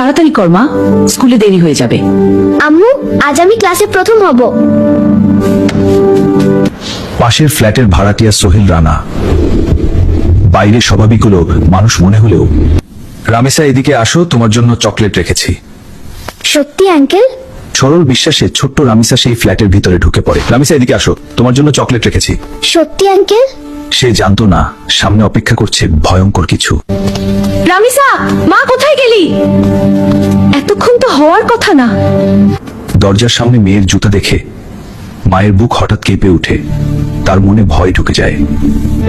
তাড়াতাড়ি কর মা, স্কুলে দেরি হয়ে যাবে। আম্মু, আজ আমি ক্লাসে প্রথম হব। পাশের ফ্ল্যাটের ভাড়াটিয়া সোহেল রানা। বাইরে স্বাভাবিক হলো মানুষ মনে হলেও। রামেসা, এদিকে আসো, তোমার জন্য চকলেট রেখেছি। সত্যি আঙ্কেল? সরল বিশ্বাসে ছোট্ট রামিসা সেই ফ্ল্যাটের ভিতরে ঢুকে পড়ে। রামিসা, এদিকে আসো, তোমার জন্য চকলেট রেখেছি। সত্যি আঙ্কেল? সে জানতো না সামনে অপেক্ষা করছে ভয়ঙ্কর কিছু। রামিসা, মা কোথায় গেলি? এতক্ষণ তো হওয়ার কথা না। দরজার সামনে মেয়ের জুতা দেখে মায়ের বুক হঠাৎ কেঁপে উঠে, তার মনে ভয় ঢুকে যায়।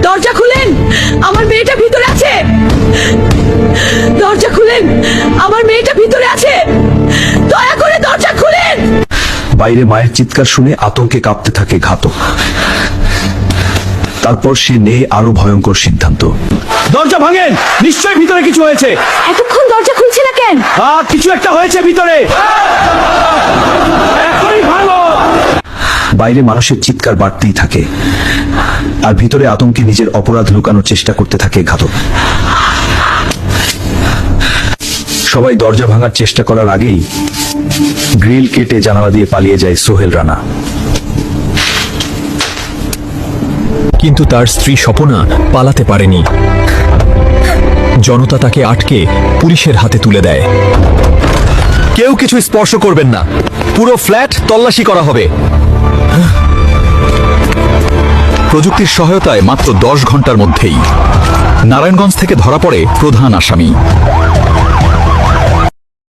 দরজা খুলেন, আমার মেয়েটা ভিতরে আছে। দরজা খুলেন, আমার মেয়েটা ভিতরে আছে, দয়া করে দরজা খুলেন। বাইরে মায়ের চিৎকার শুনে আতঙ্কে কাঁপতে থাকে ঘাতক। তারপর সে নেয় আরো ভয়ঙ্কর সিদ্ধান্ত। দরজা ভাঙেন, নিশ্চয়ই ভিতরে কিছু হয়েছে। এতক্ষণ দরজা খুলছে না কেন? কিছু একটা হয়েছে ভিতরে, এখনই ভাঙো। বাইরে মানুষের চিৎকার বাড়তেই থাকে, আর ভিতরে আতঙ্কে নিজের অপরাধ লুকানোর চেষ্টা করতে থাকে ঘাতক। সবাই দরজা ভাঙার চেষ্টা করার আগেই গ্রিল কেটে জানালা দিয়ে পালিয়ে যায় সোহেল রানা। কিন্তু তার স্ত্রী স্বপনা পালাতে পারেনি। জনতা তাকে আটকে পুলিশের হাতে তুলে দেয়। কেউ কিছু স্পর্শ করবেন না, পুরো ফ্ল্যাট তল্লাশি করা হবে। প্রযুক্তির সহায়তায় মাত্র 10 ঘন্টার মধ্যেই নারায়ণগঞ্জ থেকে ধরা পড়ে প্রধান আসামি।